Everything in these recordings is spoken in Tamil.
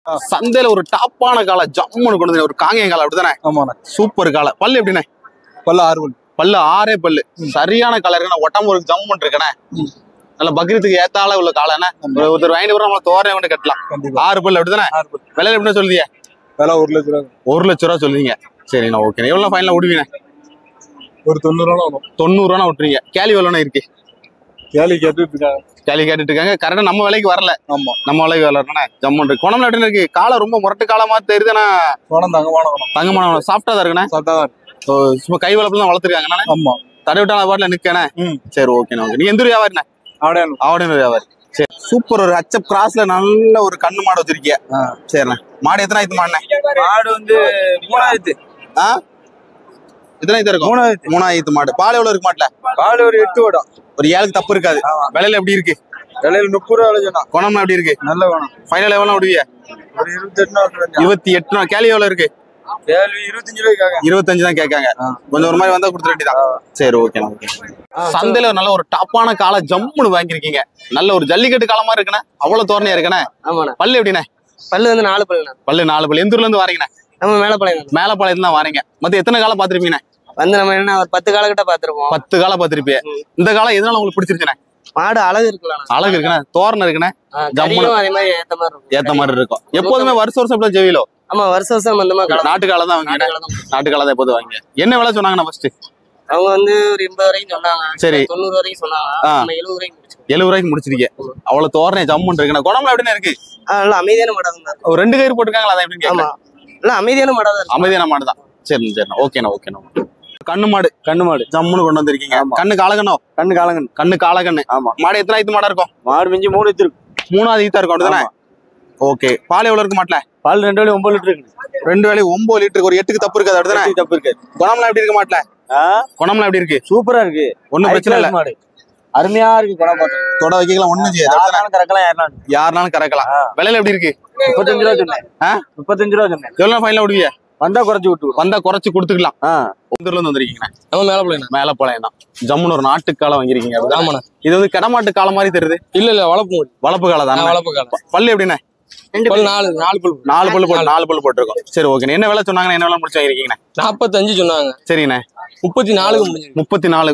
சந்தையில ஒரு டாப்பான காலை ஜம்முன்னு கொண்டு வந்து ஒரு காங்கேயம் காலை அப்படிதானே? ஆமாண்ணா. சூப்பர் காலை. பல்லு எப்படிண்ணே? பல்லு 6 பல்லு. பல்லு 6 பல்லு. சரியான காலை இருக்குண்ணா. உடம்பு ஒரு ஜம்முன்னு இருக்கண்ணே. நல்ல பக்ரீத்துக்கு ஏத்தால உள்ள காலைண்ணே. ஒருத்தர் வாங்கிட்டு வர நம்மள தோரணை கொண்டு கட்டலாம். 6 பல்லு அப்படிதானே? விலையில எப்படின்னு சொல்லுதியா? விலை 1 லட்ச ரூபா. 1 லட்ச ரூபா சொல்லுவீங்க. சரிண்ணா, ஓகே. எவ்வளவு ஃபைனலா விடுவீங்க? ஒரு 90 ரூபா வரும். 90 ரூபா விட்டுறீங்க. கேலி எவ்வளோண்ணா இருக்கு? கேலி கேட்டுட்டு இருக்காங்க. கேலி கேட்டுட்டு இருக்காங்க. கரெக்டா நம்ம விலைக்கு வரல. ஆமா, நம்ம விலைக்கு வரலண்ணே. ஜம்முன்னு இருக்கு. குணம்ல எப்படின்னு இருக்கு? காலை ரொம்ப முரட்டு காலமா தெரியுதுண்ணா. குணம் தங்கமான சாஃப்டா தான் இருக்குண்ணே. சும்மா கை வளர்ப்புலாம் வளர்த்துருக்காங்கண்ணே. ஆமா, தடை விட்டான பாட்டில நிக்கண்ணே. சரி, ஓகேண்ணா, ஓகே. நீ எந்த வியாபாரிண்ணே? ஆவடையானூர் வியாபாரி. சரி, சூப்பர். ஒரு ஹச்சப் கிராஸ்ல நல்ல ஒரு கண்ணு மாடு வச்சிருக்கிய. சரிண்ணே. மாடு எத்தனை ஆயிரத்து மாடுண்ணே? மாடு வந்து 3000. எத்தனை ஆயிரத்து இருக்கும்? 3000 மாடு. பால் எவ்வளவு இருக்கு மாட்டுல? பால் ஒரு 8 ஓடும். ஒரு 7க்கு தப்பு இருக்காது. விலையில எப்படி இருக்கு? விலையில 30 ரூபா சொன்னா. குணம்னா எப்படி இருக்கு? நல்ல குணம். ஃபைனல் எவ்வளவு விடுவிய? ஒரு 28. 28. கேள்வி எவ்வளவு இருக்கு? கேள்வி 25 ரூபாய்க்காக. 25 தான் கேட்காங்க. கொஞ்சம் ஒரு மாதிரி வந்தா கொடுத்துட வேண்டியதான். சரி, ஓகேண்ணா, ஓகே. சந்தையில நல்ல ஒரு டாப்பான காலை ஜம்முன்னு வாங்கிருக்கீங்க. நல்ல ஒரு ஜல்லிக்கட்டு காலை மாதிரி இருக்குண்ணே. அவ்வளவு தோரணையா இருக்குண்ணே. ஆமாண்ணா. பல்லு எப்படிண்ணே? பல்லு வந்து 4 பல்லுண்ணா. பல்லு 4 பல்லு. எந்த ஊர்ல இருந்து வாரீங்கண்ணே? நம்ம மேலப்பாளையம். மேலப்பாளையத்துல தான் வாரீங்க. மத்த எத்தனை காலம் பாத்திருப்பீங்கண்ணே? வந்து நம்ம என்ன ஒரு 10 காலகிட்ட பாத்துருப்போம். 10 காலம் பாத்திருப்பீங்க. இந்த காலம் எதனால உங்களுக்கு பிடிச்சிருச்சுண்ணே? மாடு அழகு இருக்கலாம். அழகு இருக்குண்ணே. தோரணை இருக்குண்ணே. ஜம்முனும் அதே மாதிரி ஏத்த மாதிரி இருக்கும். எப்போதுமே வருஷம் இப்படி ஜெவிலோ? ஆமா, வருஷம் வந்தமா நாட்டு காலம் தான் வாங்க. நாட்டு காலம் தான் எப்போதும் வாங்க. என்ன விலை சொன்னாங்கண்ணா ஃபர்ஸ்ட்? அவங்க வந்து ஒரு 80 வரைக்கும் சொன்னாங்க. சரி, 90 வரைக்கும் சொன்னாங்க. நம்ம 70 வரைக்கும் முடிச்சிருக்கோம். 70 ரூபாய்க்கு முடிச்சிருக்கீங்க. அவ்வளவு தோரணை ஜம்முன்னு இருக்குண்ணே. குணம்ல எப்படின்னு இருக்கு? நல்லா அமைதியான மாடா தான். ஒரு 2 கயிறு போட்டுருக்காங்களா? அதை எப்படின்னு கேட்கலாம். நல்லா அமைதியான மாடா தான். அமைதியான மாடு தான். சரி, சரிண்ணா, ஓகேண்ணா, ஓகேண்ணா. கண்ணு மாடு. கண்ணு மாடு ஜம்முன்னு கொண்டு வந்திருக்கீங்க. கண்ணு காலகண்ணோ? கண்ணு காலங்கண்ணு. கண்ணு காலகண்ணு. ஆமா. மாடு எத்தனை ஆயிரத்து மாடா இருக்கும்? மாடு மிஞ்சி 3 ஈத்து இருக்கு. 3வது ஈத்தா இருக்கும் அப்படிதானே? ஓகே. பால் எவ்வளவு இருக்கு மாட்டுல? பால் 2 வேளை 9 லிட்டர் இருக்கு. 2 வேளை 9 லிட்டருக்கு. ஒரு 8க்கு தப்பு இருக்காது அப்படிதானே? தப்பு இருக்கு. குணம்லாம் எப்படி இருக்கு மாட்டுல? குணம்லாம் எப்படி இருக்கு? சூப்பரா இருக்கு. ஒண்ணும் பிரச்சனை இல்ல. மாடு அருமையா இருக்கு. குணம் பார்த்து தொட வைக்கலாம். ஒண்ணும் செய்யாது. கறக்கலாம். யாருனாலும் கறக்கலாம். விலையில எப்படி இருக்கு? 35 ரூபா சொன்னேன். 35 ரூபா சொன்னேன். எவ்வளவு ஃபைனலா விடுவீங்க? வந்தா குறைச்சு விட்டு. வந்தா குறைச்சு கொடுத்துக்கலாம். ஊர்ல இருந்து வந்திருக்கீங்க. நம்ம மேலப்பாளையம். மேலப்பாளையம் தான். ஜம்முன்னு ஒரு நாட்டு காலம் வாங்கிருக்கீங்க. ஆமாண்ணா. இது வந்து கிடமாட்டு காலம் மாதிரி தெரியுது. இல்ல வளப்பு காலம் தான். வளப்பு காலம். பல்லு எப்படிண்ணே? 4 பல்லு. 4 பல்லு போட்டிருக்கோம். சரி, ஓகே. என்ன விலை சொன்னாங்க? என்ன விலை முடிச்சு வாங்கிருக்கீங்க? 45 சொன்னாங்க. சரிண்ணே. 34க்கு முடிஞ்சு. 34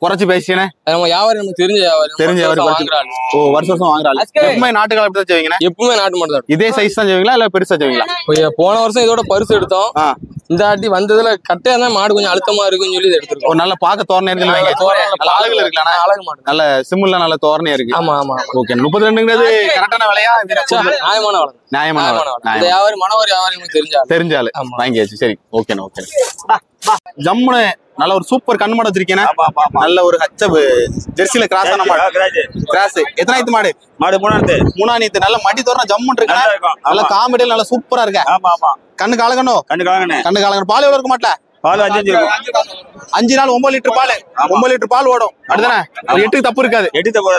குறைச்சு பேசினே. நம்ம வியாபாரி நமக்கு தெரிஞ்ச வியாபாரி வாங்குறாரு. ஓ, வருஷம் வாங்குறாரு. எப்பவுமே நாட்டு காலம் எப்படி செய்வீங்க? எப்பவுமே நாட்டு மாடு தான். இதே சைஸ் தான் செய்வீங்களா இல்ல பெருசா செய்வீங்களா? போன வருஷம் இதோட பரிசு எடுத்தோம். இந்த ஆட்டி வந்ததுல கட்டையா தான் மாடு கொஞ்சம் அழுத்தமா இருக்குன்னு சொல்லி எடுத்துருக்கோம். ஒரு நல்ல பாக்க தோரணை இருக்கு. அழகுல இருக்குல்ல? அழகு மாடு. நல்ல சிம்முல நல்ல தோரணையா இருக்கு. ஆமா, ஆமா. ஓகே. 32ங்கிறது கரெக்டான விலையா? நியாயமான விலை. நியாயமான விலை. வியாபாரி மனவாரி வியாபாரி நமக்கு தெரிஞ்சாலு வாங்கியாச்சு. சரி, ஓகேண்ணா, ஓகே. ஜம்முன்னு நல்ல ஒரு சூப்பர் கண்ணு மாடு வச்சிருக்கேன். நல்ல ஒரு ஹச்சப் ஜெர்சில கிராஸ் ஆன மாடு. கிராஸ் எத்தனை ஆயிரத்து மாடு? மாடு 3 நல்ல மடி தோரணை ஜம்முன்னு இருக்கு. நல்ல காமெடி நல்ல சூப்பரா இருக்கு. கண்ணு காலகண்ணோ? கண்ணு காலகண்ணு. பால் எவ்வளவு இருக்க மாட்டல? பால் 5 நாள் 9 லிட்டர் பால். 9 லிட்டர் பால் ஓடும் அப்படிதானே? 8க்கு தப்பு இருக்காது.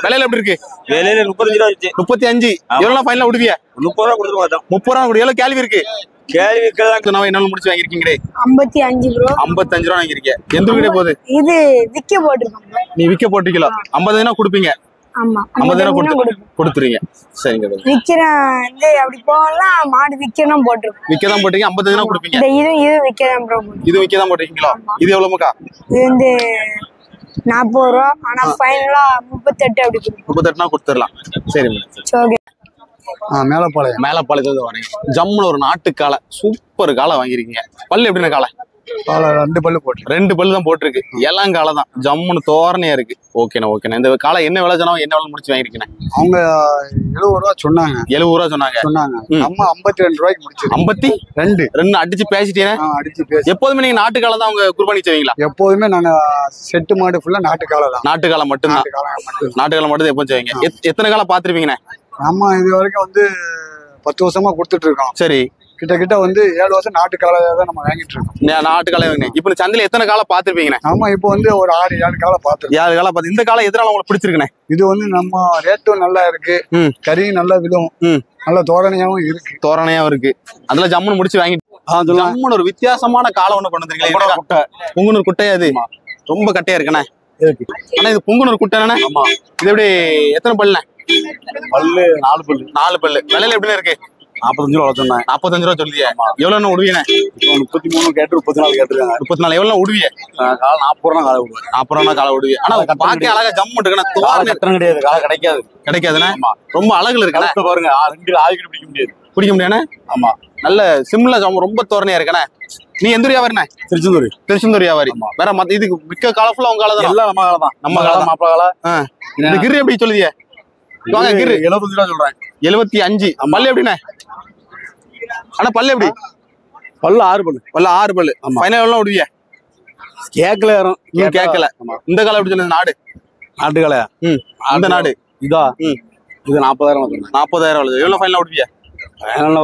விலையில எப்படி இருக்கு? விலையில 35 ரூபா இருந்துச்சு. 35. எவ்வளவு ஃபைனலா விடுவியா? 30 ரூபா கொடுத்து பார்த்தோம். 30 ரூபா. எவ்வளவு கேள்வி இருக்கு? கேள்வி நான் என்ன முடிச்சு வாங்கிருக்கீங்களே? 55 ப்ரோ. 55 ரூபா வாங்கிருக்கீங்க. எந்த கிட்ட போகுது? இது விக்க போட்டுருக்கோம். நீ விக்க போட்டுக்கல. 50 கொடுப்பீங்க. ஆமா, 50 கொடுத்துறீங்க. சரிங்க. விக்கிறேன் இந்த அப்படி போகலாம். மாடு விக்கணும் போட்டுருக்கோம். விக்கதான் போட்டீங்க. 50 கொடுப்பீங்க. இது விக்கதான் ப்ரோ. இது விக்கதான் போட்டீங்களா? இது எவ்வளவுக்கா? இது வந்து 40 ரூபா. ஆனா ஃபைனலா 38 அப்படி கொடுப்போம். 38 கொடுத்துடலாம். சரி, ஓகே. மேலப்பாளையத்துல வரீங்க. ஜம்முன்னு ஒரு நாட்டு காலை சூப்பர் காலை வாங்கிருக்கீங்க. பல்லு எப்படின்னா காலை? 2 பல்லு போட்டு. 2 பல்லு தான் போட்டிருக்கு. எல்லாம் காலை தான். ஜம்முன்னு தோரணையா இருக்கு. ஓகேண்ணா, ஓகேண்ணா. இந்த காலை என்ன விலை சொன்னா? என்ன விலை முடிச்சு வாங்கிருக்கீங்க? அவங்க 70 ரூபா சொன்னாங்க. 70 ரூபா சொன்னாங்க. நம்ம 52 ரூபாய்க்கு முடிச்சு. 52 அடிச்சு பேசிட்டேன். அடிச்சு பேசி. எப்போதுமே நீங்க நாட்டு காலை தான் அவங்க குர்பானி செய்வீங்களா? எப்போதுமே நாங்க செட்டு மாடு ஃபுல்லா நாட்டு காலை தான். நாட்டு காலை மட்டும்தான். நாட்டு காலை மட்டும் எப்போ செய்வீங்க? எத்தனை காலை பாத்திருப்பீங்கண்ணே? நம்ம இது வரைக்கும் வந்து 10 வருஷமா கொடுத்துட்டு இருக்கோம். சரி. கிட்ட வந்து 7 வருஷம் நாட்டு காலை தான் நம்ம வாங்கிட்டு இருக்கோம். நாட்டு காலை வாங்கினேன். இப்ப சந்தையில எத்தனை காலை பாத்திருப்பீங்கண்ணே? ஆமா, இப்போ வந்து ஒரு 6-7 காலை பாத்துருக்கோம். 7 காலை பார்த்து. இந்த காலை எதனால உங்களுக்கு பிடிச்சிருக்குண்ணே? இது வந்து நம்ம ரேட்டும் நல்லா இருக்கு. கறியும் நல்லா விடும். நல்ல தோரணையாவும் இருக்கு. தோரணையாவும் இருக்கு. அதுல ஜம்முன்னு முடிச்சு வாங்கிட்டு ஜம்முன்னு ஒரு வித்தியாசமான காலை ஒண்ணு கொண்டு வந்திருக்கீங்க. பொங்குனூர் குட்டையா? அது ரொம்ப கட்டையா இருக்குண்ணே. ஆனா இது பொங்குனூர் குட்டைண்ணே. இது எப்படி? எத்தனை பல்லுண்ணே? பல்லு 4 பல்லு. 4 பல்லு. விலையில எப்படின்னு இருக்கு? 45 ரூபா சொன்னேன். 45 ரூபா சொல்லியே. எவ்வளவு விடுவீங்க? 33 கேட்டு 34 கேட்டுருக்காங்க. 34 எவ்வளவு விடுவீங்க? காலை 40 ரூபா காலை விடுவேன். 40 ரூபா காலை விடுவீங்க. ஆனா பாக்க அழகா ஜம் இருக்குண்ணா. காலை கட்டணம் கிடையாது, காலை கிடைக்காது. கிடைக்காதுண்ணா. ரொம்ப அழகுல இருக்குண்ணா. பாருங்க 2 ஆகிட்டு பிடிக்க முடியாது. பிடிக்க முடியாதுண்ணா. ஆமா, நல்ல சிம்ல ரொம்ப தோரணையா இருக்கண்ணா. நீ எந்த வியாபாரிண்ணா? திருச்செந்தூர். திருச்செந்தூர் வியாபாரி. வேற மத்த இதுக்கு மிக்க கால ஃபுல்லா உங்க கால தான். எல்லாம் நம்ம காலை தான். நம்ம கால மாப்பிள காலை. இந்த கிரி எப்படி சொல்லுதியே? வாங்க கிரி 75 ரூபா சொல்றேன். 75. பல்லு எப்படிண்ணே? ஆனா பல்லு எப்படி? பல்லு 6 பல்லு. பல்லு 6 பல்லு. ஃபைனல் எவ்வளவு விடுவிய? கேக்கல யாரும். கேட்கல. இந்த காலம் எப்படி சொல்லுது? நாடு நாட்டு காலையா? அந்த நாடு இதா? இது 40,000. 40,000. எவ்வளவு ஃபைனல் விடுவிய?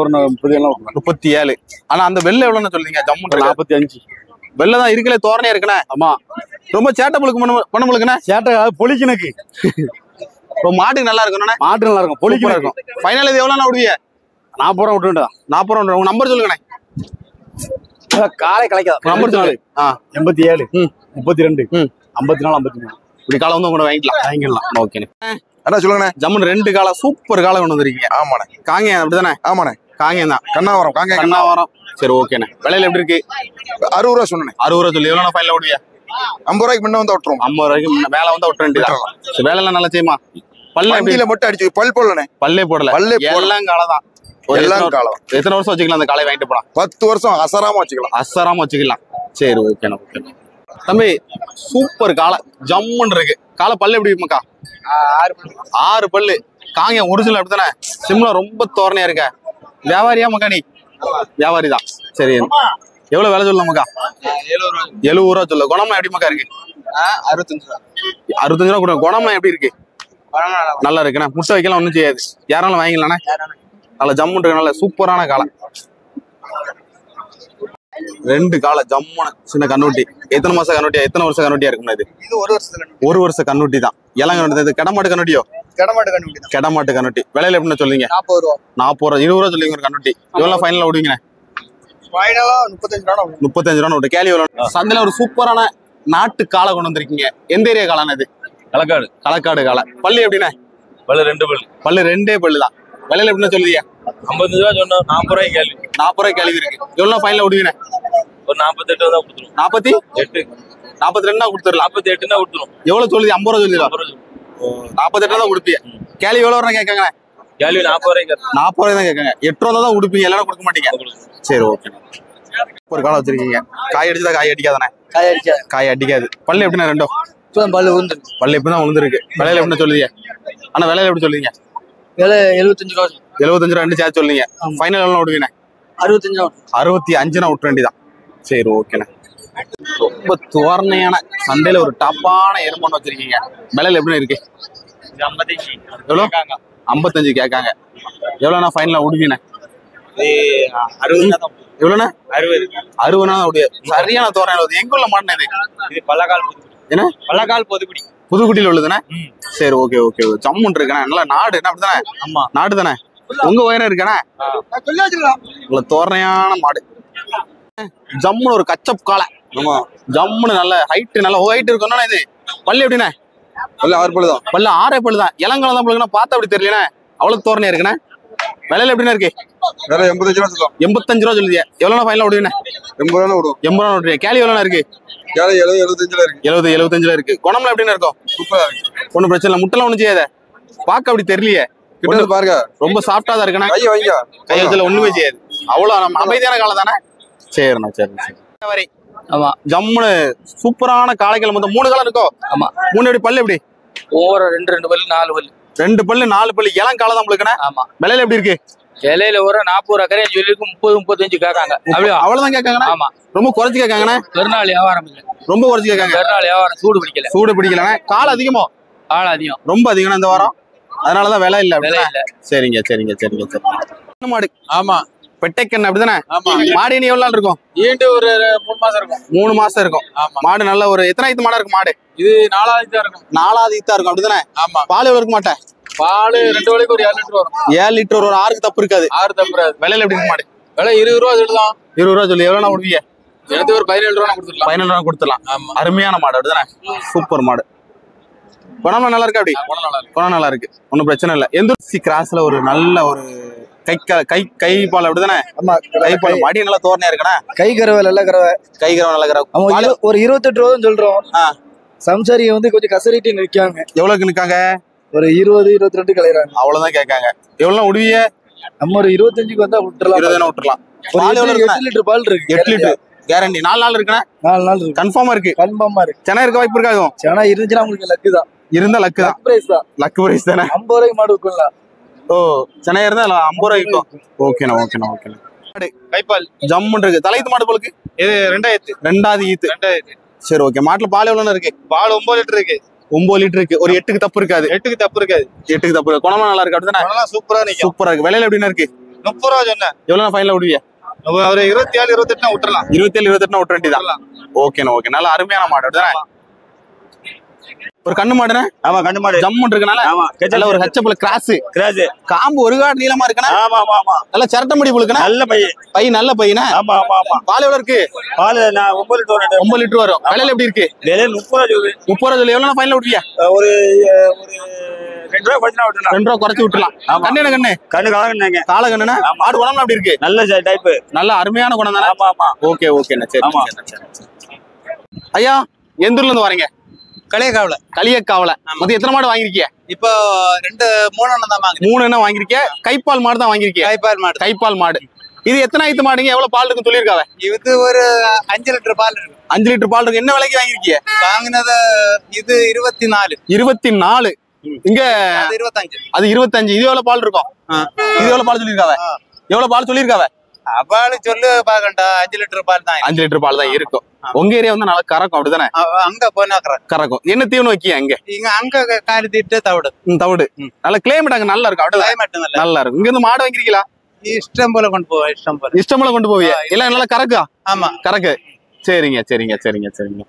ஒரு 37. ஆனா அந்த வெள்ளை எவ்வளவுன்னு சொல்றீங்க? ஜம்மு 45. வெள்ளை தான் இருக்கல, தோரணையா இருக்குண்ணே. ஆமா, ரொம்ப சேட்டை பண்ண முழுக்குண்ணே. சேட்டை பொலிக்கனுக்கு. ரொம்ப மாட்டுக்கு நல்லா இருக்கணும்ண்ணே. மாட்டு நல்லா இருக்கும், பொலிக்கணும் இருக்கும். ஃபைனல் இது எவ்வளவு விடுவிய? 40 ரூபா விட்டுண்டா. 40 ரூபா. உங்க நம்பர் சொல்லுங்கண்ணே. காலை கிடைக்காது. நம்பர் சொல்லுங்க. 87 32 54 53. இப்படி காலம் வந்து உங்களை வாங்கிக்கலாம். ஓகேண்ணே. அண்ணா சொல்லுங்கண்ணே. ஜம்மன் 2 காலம் சூப்பர் காலம் கொண்டு வந்திருக்கீங்க. ஆமாண்ணே. காங்கேயம் அப்படிதானே? ஆமாண்ணே. காங்கேயம் தான். கண்ணாவரம். கண்ணாவரம். சரி, ஓகேண்ணே. விலையில எப்படி இருக்கு? 60 ரூபா சொன்னேன். 60 ரூபா சொல்லி எவ்வளோ ஃபைனல் விடுவியா? 50 ரூபாய்க்கு முன்ன வந்து விட்டுருவோம். 50 ரூபாய்க்கு மேல வந்து விட்டுற வேண்டியதான். சரி, வேலை எல்லாம் நல்லா செய்யுமா? பல்ல மட்டும் அடிச்சு பல் போடலண்ணே. பல்லே போடல. எல்லாம் காலம் தான். எல்லாம் காலம். எத்தனை வருஷம் வச்சுக்கலாம் அந்த காலை வாங்கிட்டு போலாம்? 10 வருஷம் அசராம வச்சுக்கலாம். அசராம வச்சுக்கலாம். சரி, ஓகேண்ணா. ஓகேண்ணா தம்பி, சூப்பர் காலை ஜம்முன்னு இருக்கு. காலை பல்லு எப்படி இருக்குமாக்கா? 6 பல்லு. காங்க ஒரிஜினல் அப்படித்தானே? சிம்லா ரொம்ப தோரணையா இருக்க. வியாபாரியா மக்கா? நீ வியாபாரி தான். சரி, எவ்வளவு வேலை சொல்ல மக்கா? 70 ரூபா சொல்ல. குணம்லாம் எப்படி மக்கா இருக்கு? 65 ரூபா. குணம்லாம் எப்படி இருக்கு? நல்லா இருக்குண்ணா. முட்டை வைக்கலாம், ஒன்றும் செய்யாது. யாராலும் வாங்கிக்கலாண்ணே. நல்ல ஜம்முன்னு இருக்கு. நல்ல சூப்பரான காலை. 2 காலை ஜம்முன்னு சின்ன கண்ணுட்டி. எத்தனை மாசம் கண்ணுட்டியா? எத்தனை வருஷம் கண்ணுட்டியா இருக்கும்னா? இது 1 வருஷம் கண்ணுட்டி தான். இளம் கண்ணுட்டி. இது கெடமாட்டு கண்ணுட்டியோ? கெடமாட்டு கண்ணுட்டி. விலையில எப்படின்னு சொல்லுவீங்க? 40 ரூபா. 20 ரூபா சொல்லுவீங்க ஒரு கண்ணுட்டி. எவ்வளவு ஃபைனலா விடுவீங்க? 35 ரூபா விட்டு. கேள்வி எவ்வளவு? சந்தையில ஒரு சூப்பரான நாட்டு காலை கொண்டு வந்திருக்கீங்க. எந்த ஏரியா காலான இது? களக்காடு காலை. பல்லு எப்படின்னா? பல்லு 2 பல்லு. பல்லு 2 பல்லு தான். விலையில எப்படின்னு சொல்லுவீங்க? 50 ரூபா சொன்னோம். 40 ரூபாய்க்கு கேள்வி. 40 ரூபாய்க்கு கேள்வி இருக்கு. எவ்வளவு ஃபைனலா விடுவீங்க? ஒரு 48 தான் கொடுத்துருவோம். 48 42 தான் கொடுத்துடலாம். 48 தான் கொடுத்துருவோம். எவ்வளவு சொல்லுது? 50 ரூபா சொல்லிடலாம். 48 தான் கொடுப்பீங்க. கேள்வி எவ்வளவு வரணும் கேட்காங்க? கேள்வி 40 ரூபாய்க்கு. 40 ரூபாய் தான் கேட்காங்க. 8 ரூபா தான் கொடுப்பீங்க. எல்லாரும் கொடுக்க மாட்டீங்க. சரி, ஓகே. ஒரு காலை வச்சிருக்கீங்க. காய் அடிச்சதா? காய் அடிக்காதானே? காய் அடிக்காது. பல்லு எப்படின்னா? 2 பல்லு உந்து. பல்லு எப்படிதான் உழுந்துருக்கு. விலையில எப்படின்னு சொல்லுவீங்க? ஆனா விலையில எப்படி சொல்லுவீங்க? விலை 75 ரூபா. 75 ரூபா 2 சேர்த்து சொல்லுவீங்க. ஃபைனல் எவ்வளவு விடுவீங்க? 65 ரூபா. 65 விட்டுற வேண்டியதான். சரி, ஓகேண்ணே. ரொம்ப தோரணையான சந்தையில ஒரு டாப்பான எருமன் வச்சிருக்கீங்க. விலையில எப்படி இருக்கு? 55. எவ்வளவு? 55 கேட்காங்க. எவ்வளோண்ணா ஃபைனலா விடுவீங்க? 60. எவ்வளோண்ணா? 60 விடு. சரியான தோரணை. எங்க உள்ள மாட்டினது? இது பல்லக்கால். என்ன? பல்லக்கால் பொதுக்குடி. புதுக்குடியில உள்ளதுண்ணே. சரி, ஓகே. ஜம்முன் இருக்கண்ணே. நல்லா நாடு என்ன அப்படித்தானே? ஆமா, நாடு தானே. உங்க உயரம் இருக்கண்ணே. நல்ல தோரணையான மாடு. ஜம்முன்னு ஒரு கச்சப் காலை. ஜம்முன்னு நல்ல ஹைட். நல்ல ஹைட் இருக்கணும். இது பல்லு எப்படிண்ணே? பல்லு 6 பல்லு தான். பல்லு 6 பல்லு தான். இளங்காலம் தான் பல்லுன்னா பார்த்தா அப்படி தெரியலண்ணே. அவ்வளவு தோரணையா இருக்குண்ணே. விலையில எப்படின்னா இருக்கு? வேற 85 ரூபா சொல்லுவோம். 85 ரூபா சொல்லுதியா? எவ்வளவு ஃபைனலா விடுவீங்க? 80 ரூபா விடுவோம். 80 ரூபா விடுறீங்க. கேள்வி எவ்வளவு இருக்கு? கேள்வி 75 இருக்கு. 75 இருக்கு. குணம்லாம் எப்படின்னு இருக்கும்? சூப்பரா இருக்கு. ஒன்னும் பிரச்சனை இல்லை. முட்டெல்லாம் ஒண்ணும் செய்யாத. பார்க்க அப்படி தெரியலையே. கிட்ட பாருங்க. ரொம்ப சாஃப்டா தான் இருக்குண்ணே. கையை வைங்க. கை வச்சல ஒண்ணுமே செய்யாது. அவ்வளவு நம்ம அமைதியான காலம் தானே. சரிண்ணா. சரி. ஆமா, ஜம்முன்னு சூப்பரான காளைகள் மொத்தம் 3 காலம் இருக்கோ? ஆமா. 3 எப்படி? பல்லு எப்படி? ஒவ்வொரு 2 பல்லு 4 பல்லு. 2 பல்லு 4 பல்லு. இளம் காலம் தான் உங்களுக்கு. ஆமா. விலையில எப்படி இருக்கு? இலையில ஒரு 40 ரூபா கரையா சொல்லிருக்கு. 30 35 கேட்காங்க. அவ்வளவுதான் கேட்காங்க. ஆமா, ரொம்ப குறைச்சு கேட்காங்கண்ணே. பெருநாள் வியாபாரம் இல்ல. ரொம்ப குறைச்சு கேட்காங்க. பெருநாள் வியாபாரம் சூடு பிடிக்கல. காலம் அதிகமோ? காலம் அதிகம். ரொம்ப அதிகம் இந்த வாரம். அதனாலதான் விலை இல்ல. விலை இல்ல. சரிங்க. மாடு. ஆமா. பெட்டைக்கண்ணு அப்படிதானே? மாடு இனி எவ்வளவு நாள் இருக்கும்? ஈண்டு ஒரு 3 மாசம் இருக்கும். 3 மாசம் இருக்கும். மாடு நல்ல ஒரு எத்தனாயிரத்து மாடா இருக்கும் மாடு? இது 4ஆவது தான் இருக்கும். 4ஆவது ஈத்தா இருக்கும் அப்படிதானே? ஆமா. பால் எவ்வளவு இருக்க மாட்டேன்? பால் 2 வேளைக்கு ஒரு 7 லிட்டர் வரும். 7 லிட்டர் ஒரு 6க்கு தப்பு இருக்காது. 6 தப்பு இருக்காது. விலையில எப்படி இருக்கு மாடு? விலை 20 ரூபா சொல்லுதான். 20 ரூபா சொல்லி எவ்வளவு விடுவீங்க? எடுத்து ஒரு 17 ரூபா கொடுத்துடலாம். 17 ரூபா கொடுத்துடலாம். ஆமா. அருமையான மாடு அப்படிதானே? சூப்பர் மாடு. குணம் நல்லா இருக்கு. அப்படி குணம் நல்லா இருக்கு. ஒன்னும் பிரச்சனை இல்லை. எந்த கிராஸ்ல ஒரு நல்ல ஒரு கை பால் அப்படிதானே? ஆமா கை பால் மடி நல்லா தோரணையா இருக்கா? கை கறவை நல்ல கறவை. கை கறவை நல்ல கறவை. ஒரு 28 ரூபா சொல்றோம். சம்சாரி வந்து கொஞ்சம் கசரிட்டு நிற்காங்க. எவ்வளவுக்கு நிக்காங்க? ஒரு 20 22 கலையறாங்க. அவ்வளவுதான் கேட்காங்க. எவ்வளவு உடுவிய? நம்ம ஒரு 25க்கு வந்தா விட்டுறலாம். 20 விட்டுறலாம். பால் எவ்வளவு? 8 லிட்டர் பால் இருக்கு. 8 லிட்டர் கேரண்டி. 4 நாள் இருக்குண்ணா? 4 நாள் இருக்கு. கன்ஃபார்மா இருக்கு. கன்ஃபார்மா இருக்கு. சென்னை இருக்க வாய்ப்பு இருக்காது. சென்னை இருந்துச்சுன்னா உங்களுக்கு லக்கு தான். இருந்தா லக்கு தான். பிரைஸ் தான். லக்கு பிரைஸ் தானே. 50 ரூபாய்க்கு மாடு விற்கலாம். ஓ சென்னை இருந்தா 50 ரூபாய்க்கு இருக்கும். ஓகேண்ணா ஓகேண்ணா ஓகேண்ணா. கைப்பால் ஜம்முன்னு இருக்கு. தலையத்து மாடு போலுக்கு இது 2 ரெண்டாவது ஈத்து. சரி ஓகே. மாட்டுல பால் எவ்வளவு இருக்கு? பால் 9 லிட்டர் இருக்கு. 9 லிட்டர் இருக்கு. ஒரு 8க்கு தப்பு இருக்காது. 8க்கு தப்பு இருக்காது. 8க்கு தப்பு இருக்கு. குணமா நல்லா இருக்கு அப்படிதானே? சூப்பரா நிக்கும். சூப்பரா இருக்கு. விலையில எப்படின்னா இருக்கு? 30 ரூபா சொன்னேன். எவ்வளவு ஃபைனல் விடுவியா? ஒரு 27 28 விட்டுறலாம். 27 28 விட்டு வேண்டியதான். ஓகேண்ணா ஓகே. நல்ல அருமையான மாடு அப்படிதானே? ஒரு கண்ணு மாடுனே? ஆமா கண்ணு மாடு. ஜம்முன்னு இருக்கனால ஆமா. நல்ல ஒரு ஹெச்எப்ல கிராஸ். காம்பு ஒரு காடு நீளமா இருக்கனா? ஆமா ஆமா ஆமா. நல்ல சரட்ட முடி புழுக்கனா? நல்ல பையன். பை நல்ல பையனா? ஆமா ஆமா ஆமா. பால் எவ்வளவு இருக்கு? பால் நான் 9 லிட்டர் 9 லிட்டர் வரும். விலையில எப்படி இருக்கு? விலை 30 ரூபா சொல்லுது. 30 ரூபா சொல்லி எவ்வளவு ஃபைனல் விடுவியா? ஒரு 2 ரூபா குறைச்சு விட்டுறலாம். 2 ரூபா குறைச்சு விட்டுலாம். கண்ணு என்ன கண்ணு? கண்ணு காலங்கண்ணாங்க. கால கண்ணுனா? மாடு குணம் எப்படி இருக்கு? நல்ல டைப். நல்ல அருமையான குணம் தானே? ஆமா ஆமா. ஓகே ஓகேண்ணா. சரி ஆமா. ஐயா எந்த ஊர்ல இருந்து வரீங்க? களியக்காவில. களியக்காவில. மொத்தம் எத்தனை மாடு வாங்கிருக்கீங்க? இப்போ 3 எண்ணம் தான் வாங்கிருக்கேன். 3 எண்ணம் வாங்கிருக்கீங்க. கைப்பால் மாடு தான் வாங்கிருக்கீங்க. கைப்பால் மாடு. கைப்பால் மாடு. இது எத்தனை ஆயித்து மாடுங்க? எவ்வளவு பால் இருக்குன்னு சொல்லிருக்காவ? இது ஒரு 5 லிட்டர் பால் இருக்கு. 5 லிட்டர் பால் இருக்கு. என்ன விலைக்கு வாங்கிருக்கீங்க? வாங்கினது இது 24. 24. இங்க அது 25. அது 25. இது எவ்வளவு பால் இருக்கும்? இது எவ்வளவு பால் சொல்லிருக்காவ? எவ்வளவு பால் சொல்லிருக்காவ? பால் சொல்லு பாக்கண்டா. 5 லிட்டர் பால் தான். 5 லிட்டர் பால் தான் இருக்கும். உங்க ஏரியா வந்து நல்லா கறக்கும் அப்படிதானே? அங்க போனா கறக்கும். என்ன தீவனம் வைக்கிய அங்க? அங்க காரி தீட்டு தவிடு. தவிடு. நல்ல கிளைமேட் அங்க நல்லா இருக்கும் அப்படிதான். கிளைமேட் நல்லா இருக்கும். இங்க இருந்து மாடு வாங்கிருக்கீங்களா? இஷ்டம் போல கொண்டு போவோம். இஷ்டம் போல கொண்டு போவியா? எல்லாம் நல்லா கறக்கா? ஆமா கறக்கு. சரிங்க சரிங்க சரிங்க சரிங்க.